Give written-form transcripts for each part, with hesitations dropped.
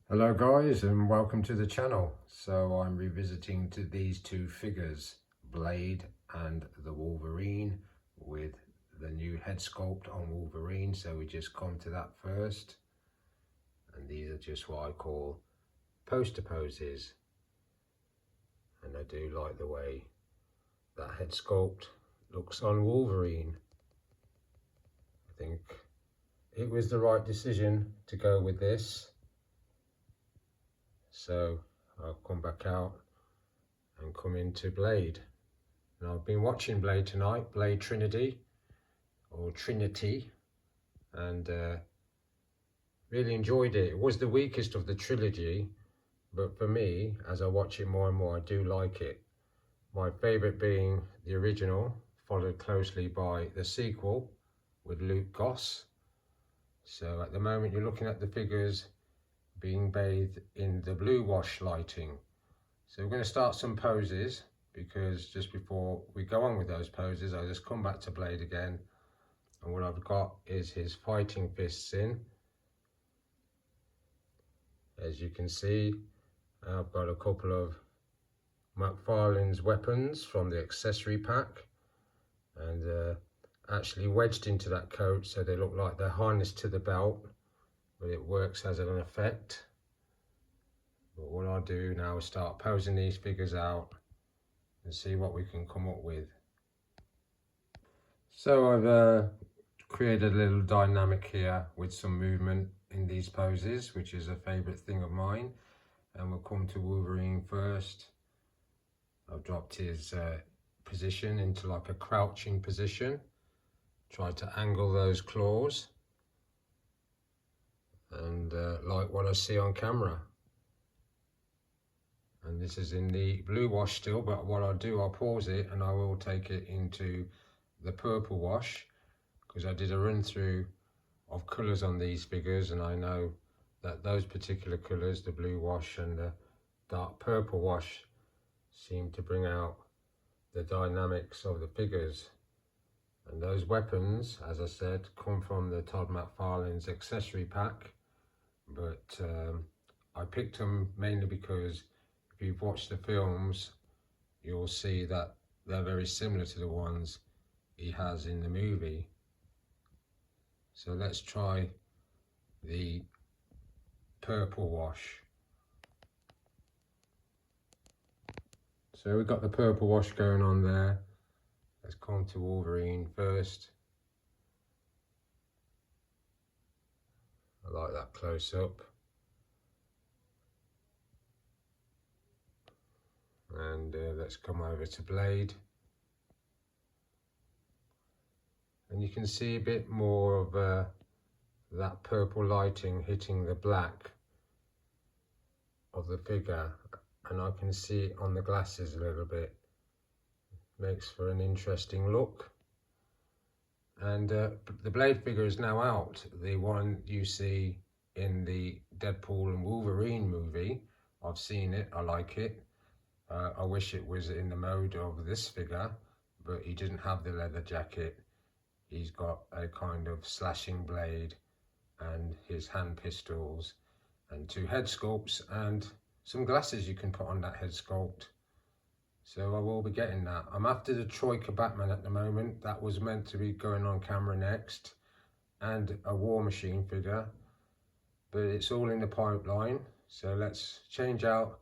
Hello guys, and welcome to the channel. So I'm revisiting these two figures, Blade and the Wolverine, with the new head sculpt on Wolverine. So we just come to that first, and these are just what I call poster poses, and I do like the way that head sculpt looks on Wolverine. I think it was the right decision to go with this. So I'll come back out and come into Blade. And I've been watching Blade tonight, Blade Trinity, or Trinity, and really enjoyed it. It was the weakest of the trilogy, but for me, as I watch it more and more, I do like it. My favourite being the original, followed closely by the sequel with Luke Goss. So at the moment you're looking at the figures being bathed in the blue wash lighting. So we're going to start some poses, because just before we go on with those poses, I'll just come back to Blade again. And what I've got is his fighting fists in. As you can see, I've got a couple of McFarlane's weapons from the accessory pack, and actually wedged into that coat, so they look like they're harnessed to the belt, but it works as an effect. But what I'll do now is start posing these figures out and see what we can come up with. So I've created a little dynamic here with some movement in these poses, which is a favourite thing of mine. And we'll come to Wolverine first. I've dropped his position into like a crouching position. Tried to angle those claws, and like what I see on camera. And this is in the blue wash still, but what I'll do, I'll pause it and I will take it into the purple wash, because I did a run through of colours on these figures, and I know that those particular colours, the blue wash and the dark purple wash, seem to bring out the dynamics of the figures. And those weapons, as I said, come from the Todd McFarlane's accessory pack, but I picked them mainly because if you've watched the films, you'll see that they're very similar to the ones he has in the movie. So let's try the purple wash. So we've got the purple wash going on there. Let's come to Wolverine first. I like that close up. And let's come over to Blade. And you can see a bit more of that purple lighting hitting the black of the figure, and I can see it on the glasses a little bit. Makes for an interesting look. And the Blade figure is now out, the one you see in the Deadpool and Wolverine movie. I've seen it, I like it. I wish it was in the mode of this figure, but he didn't have the leather jacket. He's got a kind of slashing blade and his hand pistols and two head sculpts and some glasses you can put on that head sculpt. So I will be getting that. I'm after the Troika Batman at the moment. That was meant to be going on camera next, and a War Machine figure, but it's all in the pipeline. So let's change out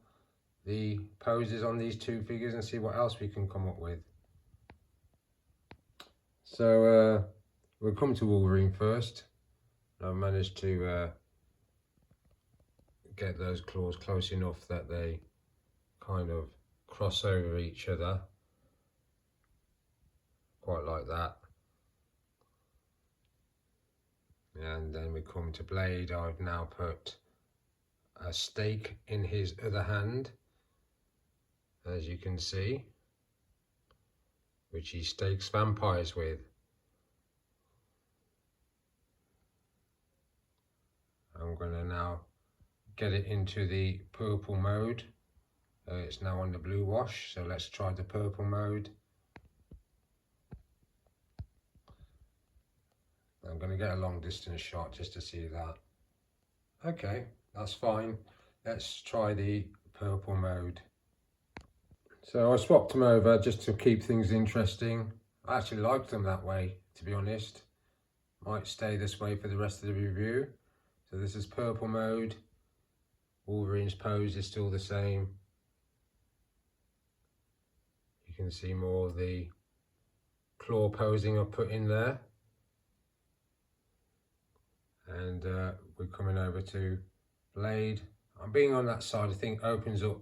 the poses on these two figures and see what else we can come up with. So we'll come to Wolverine first. I've managed to get those claws close enough that they kind of cross over each other, quite like that. And then we come to Blade. I've now put a stake in his other hand, as you can see, which he stakes vampires with. I'm going to now get it into the purple mode. It's now on the blue wash, so let's try the purple mode. I'm going to get a long distance shot just to see that. Okay, That's fine. Let's try the purple mode. So I swapped them over just to keep things interesting. I actually like them that way, to be honest. Might stay this way for the rest of the review. So this is purple mode. Wolverine's pose is still the same. You can see more of the claw posing I put in there. And we're coming over to Blade. I'm being on that side, I think opens up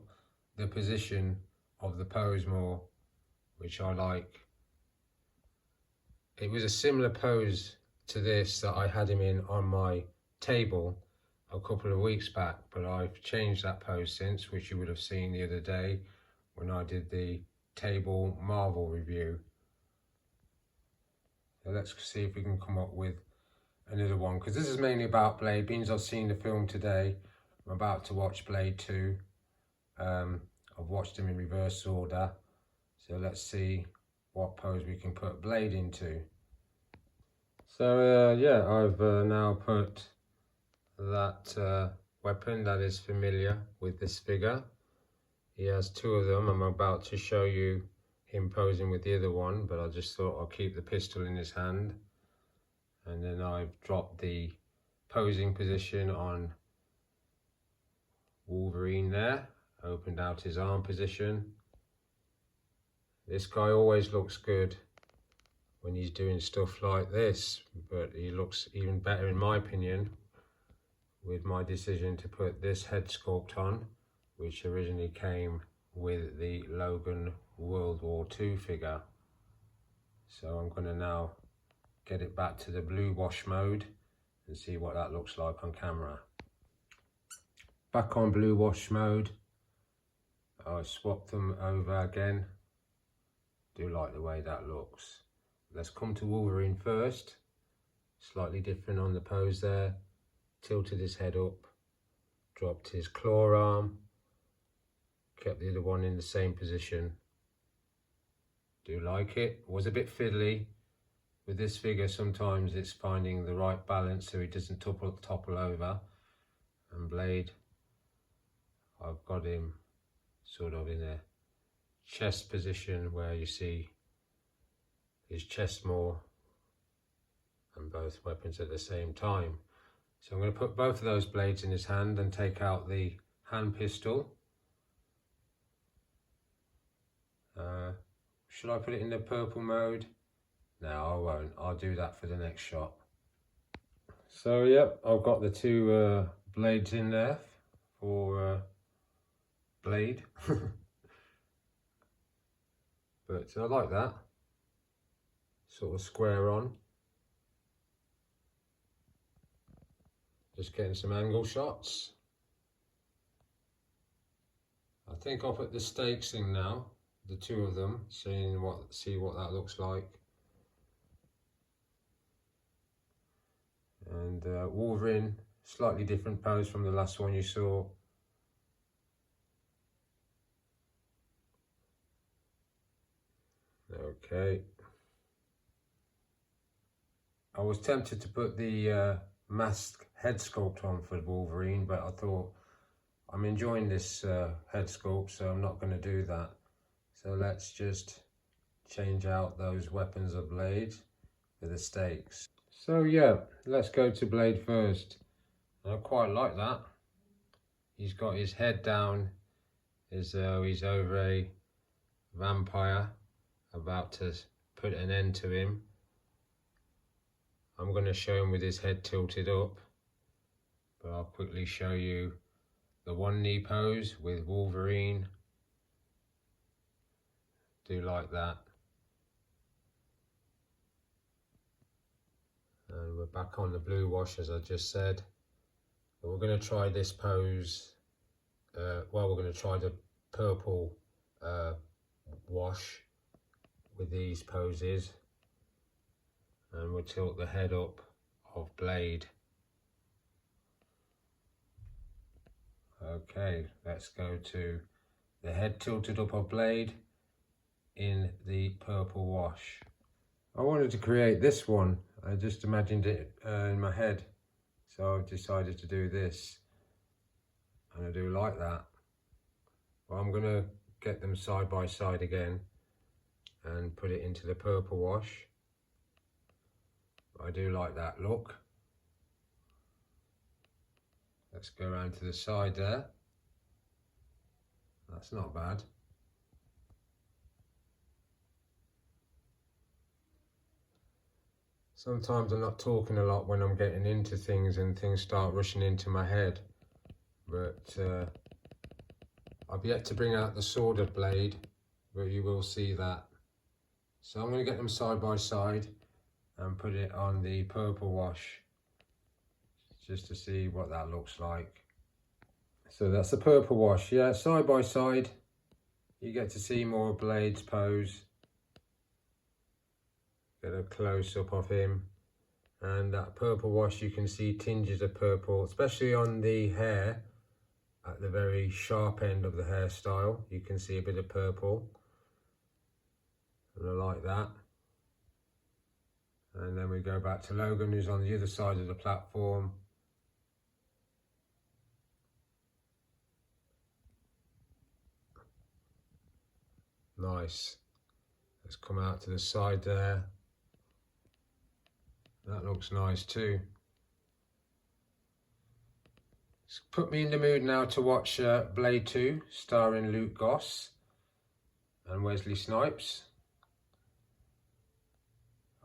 the position of the pose more, which I like. It was a similar pose to this that I had him in on my table a couple of weeks back, but I've changed that pose since, which you would have seen the other day when I did the table Marvel review. So let's see if we can come up with another one, because this is mainly about Blade. Being as I've seen the film today, I'm about to watch Blade 2. I've watched them in reverse order, so let's see what pose we can put Blade into. So yeah, I've now put that weapon that is familiar with this figure. He has two of them. I'm about to show you him posing with the other one, but I just thought I'll keep the pistol in his hand. And then I've dropped the posing position on Wolverine there, opened out his arm position. This guy always looks good when he's doing stuff like this, but he looks even better in my opinion with my decision to put this head sculpt on, which originally came with the Logan World War II figure. So I'm going to now get it back to the blue wash mode and see what that looks like on camera. Back on blue wash mode. I swapped them over again. Do like the way that looks. Let's come to Wolverine first. Slightly different on the pose there. Tilted his head up, dropped his claw arm, kept the other one in the same position. Do like it. Was a bit fiddly. With this figure, sometimes it's finding the right balance so he doesn't topple over. And Blade, I've got him sort of in a chest position where you see his chest more and both weapons at the same time. So I'm going to put both of those blades in his hand and take out the hand pistol. Should I put it in the purple mode? No, I won't. I'll do that for the next shot. So yep, I've got the two blades in there for Blade. But I like that. Sort of square on. Just getting some angle shots. I think I'll put the stakes in now, the two of them, see what that looks like. And Wolverine, slightly different pose from the last one you saw. Okay. I was tempted to put the mask head sculpt on for Wolverine, but I thought I'm enjoying this head sculpt, so I'm not going to do that. So let's just change out those weapons of Blade for the stakes. So yeah, let's go to Blade first. I quite like that. He's got his head down as though he's over a vampire, about to put an end to him. I'm going to show him with his head tilted up, but I'll quickly show you the one knee pose with Wolverine. Do like that. And we're back on the blue wash, as I just said. But we're going to try this pose. Well, we're going to try the purple wash with these poses. And we'll tilt the head up of Blade. Okay, let's go to the head tilted up of Blade in the purple wash. I wanted to create this one. I just imagined it in my head, so I've decided to do this. do like that. Well, I'm going to get them side by side again and put it into the purple wash. I do like that look. Let's go around to the side there. That's not bad. Sometimes I'm not talking a lot when I'm getting into things and things start rushing into my head. But I've yet to bring out the sworded blade, but you will see that. So I'm going to get them side by side and put it on the purple wash just to see what that looks like. So that's the purple wash, yeah, side by side. You get to see more Blade's pose. Get a close up of him, and that purple wash, you can see tinges of purple, especially on the hair at the very sharp end of the hairstyle. You can see a bit of purple, and I like that. And then we go back to Logan, who's on the other side of the platform. Nice. Let's come out to the side there. That looks nice too. It's put me in the mood now to watch Blade 2, starring Luke Goss and Wesley Snipes.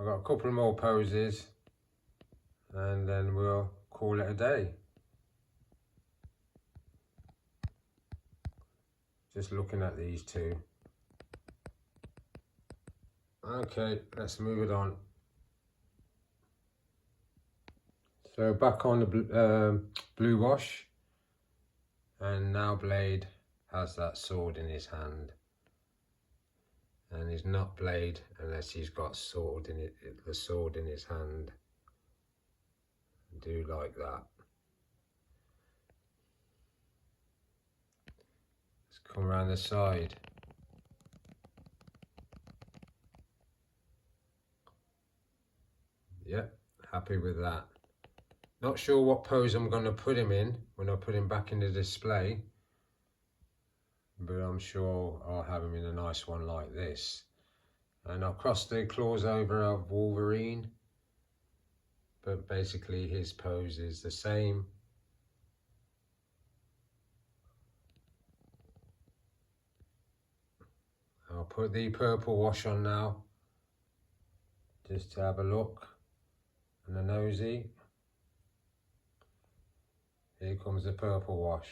I've got a couple more poses and then we'll call it a day. Just looking at these two. Okay, let's move it on. So back on the blue wash, and now Blade has that sword in his hand, and he's not Blade unless he's got the sword in his hand. I do like that. Let's come around the side. Yep, happy with that. Not sure what pose I'm going to put him in when I put him back in the display, but I'm sure I'll have him in a nice one like this. And I'll cross the claws over of Wolverine, but basically his pose is the same. I'll put the purple wash on now, just to have a look, and a nosy. Here comes the purple wash.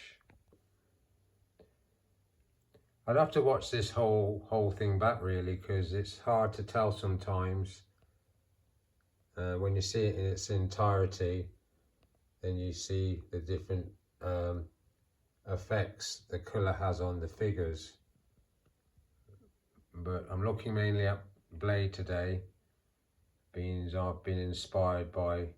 I'd have to watch this whole thing back really, because it's hard to tell sometimes. When you see it in its entirety, then you see the different effects the colour has on the figures. But I'm looking mainly at Blade today, being I've been inspired by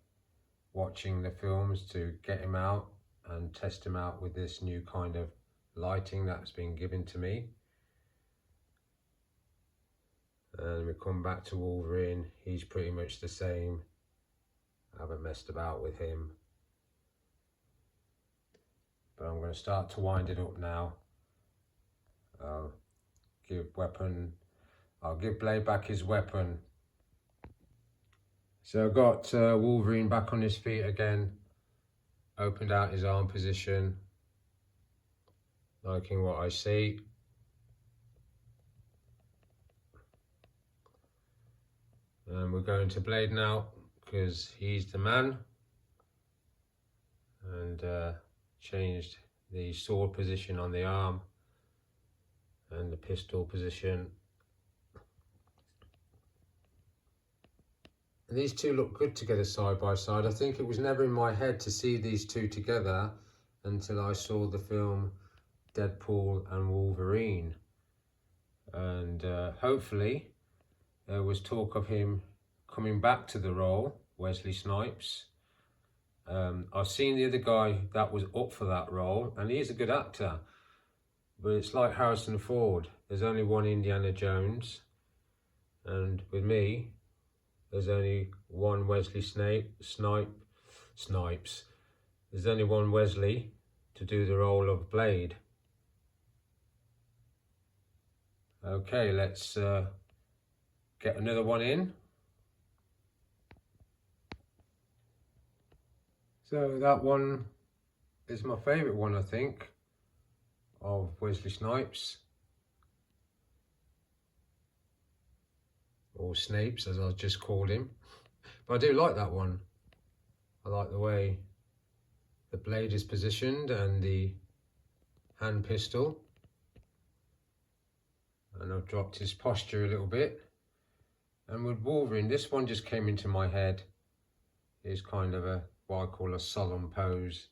watching the films to get him out and test him out with this new kind of lighting that's been given to me. And we come back to Wolverine. He's pretty much the same. I haven't messed about with him, but I'm going to start to wind it up now. I'll give Blade back his weapon. So I've got Wolverine back on his feet again, opened out his arm position, liking what I see. And we're going to Blade now, because he's the man, and changed the sword position on the arm and the pistol position. And these two look good together side by side. I think it was never in my head to see these two together until I saw the film Deadpool and Wolverine. And hopefully there was talk of him coming back to the role, Wesley Snipes. I've seen the other guy that was up for that role, and he is a good actor. But it's like Harrison Ford. There's only one Indiana Jones, and with me, there's only one Wesley Snipes. There's only one Wesley to do the role of Blade. Okay, let's get another one in. So that one is my favourite one, I think, of Wesley Snipes, or Snapes as I just called him. But I do like that one. I like the way the blade is positioned and the hand pistol. And I've dropped his posture a little bit. And with Wolverine, this one just came into my head. It's kind of a what I call a solemn pose.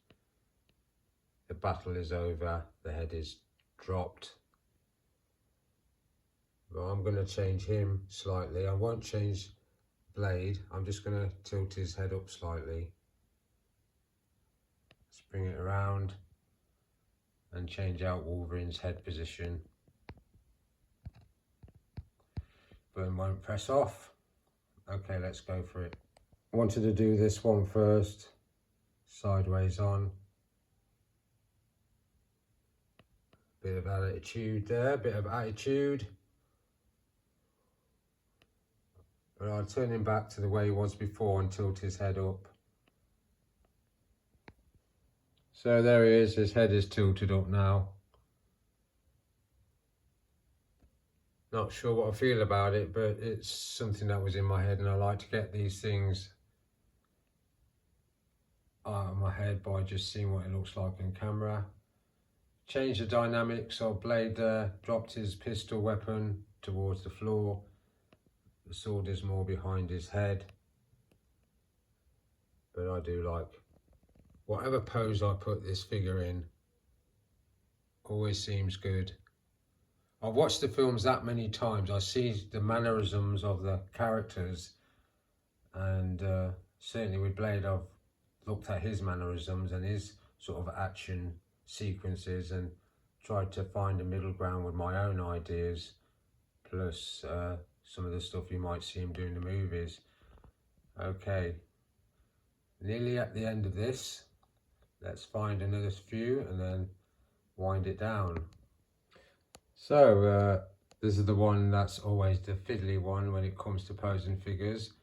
The battle is over, the head is dropped. But I'm going to change him slightly. I won't change Blade. I'm just going to tilt his head up slightly. Let's bring it around and change out Wolverine's head position. Button won't press off. Okay, let's go for it. I wanted to do this one first, sideways on. Bit of attitude there, bit of attitude. But I'll turn him back to the way he was before and tilt his head up. So there he is, his head is tilted up now. Not sure what I feel about it, but it's something that was in my head, and I like to get these things out of my head by just seeing what it looks like on camera. Change the dynamics of Blade there, dropped his pistol weapon towards the floor. The sword is more behind his head. But I do like whatever pose I put this figure in, always seems good. I've watched the films that many times, I see the mannerisms of the characters, and certainly with Blade I've looked at his mannerisms and his sort of action sequences and tried to find a middle ground with my own ideas, plus some of the stuff you might see him do in the movies. Okay, nearly at the end of this. Let's find another few and then wind it down. So this is the one that's always the fiddly one when it comes to posing figures,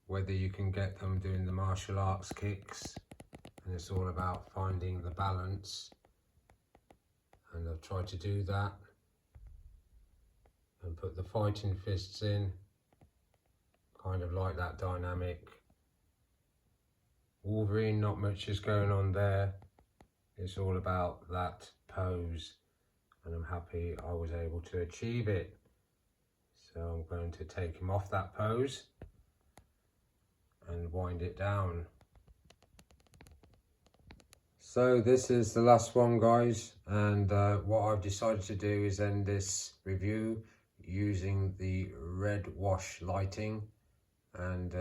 whether you can get them doing the martial arts kicks, and it's all about finding the balance, and I've tried to do that and put the fighting fists in, kind of like that dynamic. Wolverine, not much is going on there, it's all about that pose, and I'm happy I was able to achieve it. So I'm going to take him off that pose and wind it down. So this is the last one, guys, and what I've decided to do is end this review using the red wash lighting, and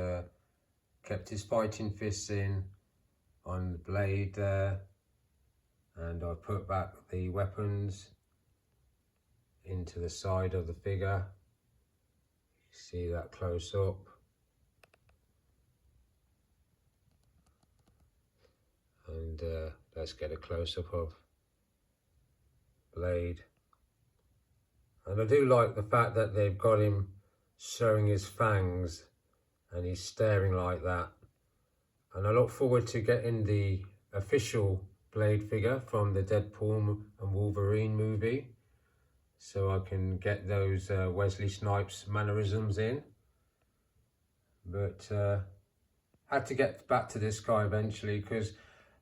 kept his fighting fists in on the blade there, and I put back the weapons into the side of the figure. You see that close up. And let's get a close-up of Blade. And I do like the fact that they've got him showing his fangs and he's staring like that. And I look forward to getting the official Blade figure from the Deadpool and Wolverine movie, so I can get those Wesley Snipes mannerisms in. But had to get back to this guy eventually, because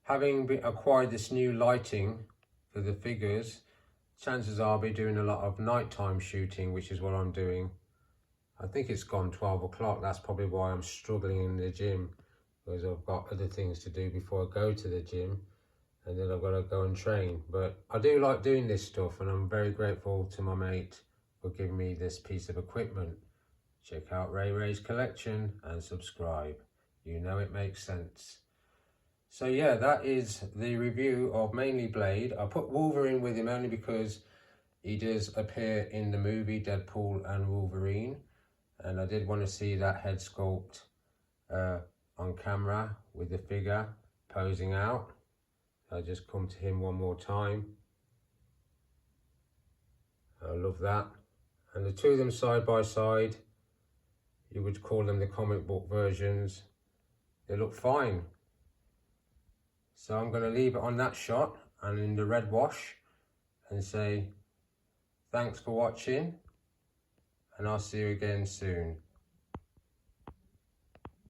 having acquired this new lighting for the figures, chances are I'll be doing a lot of nighttime shooting, which is what I'm doing. I think it's gone 12 o'clock. That's probably why I'm struggling in the gym, because I've got other things to do before I go to the gym, and then I've got to go and train. But I do like doing this stuff, and I'm very grateful to my mate for giving me this piece of equipment. Check out Ray Ray's collection and subscribe. You know it makes sense. So yeah, that is the review of mainly Blade. I put Wolverine with him only because he does appear in the movie Deadpool and Wolverine, and I did want to see that head sculpt on camera with the figure posing out. I just come to him one more time. I love that. And the two of them side by side, you would call them the comic book versions. They look fine. So I'm going to leave it on that shot and in the red wash and say thanks for watching, and I'll see you again soon.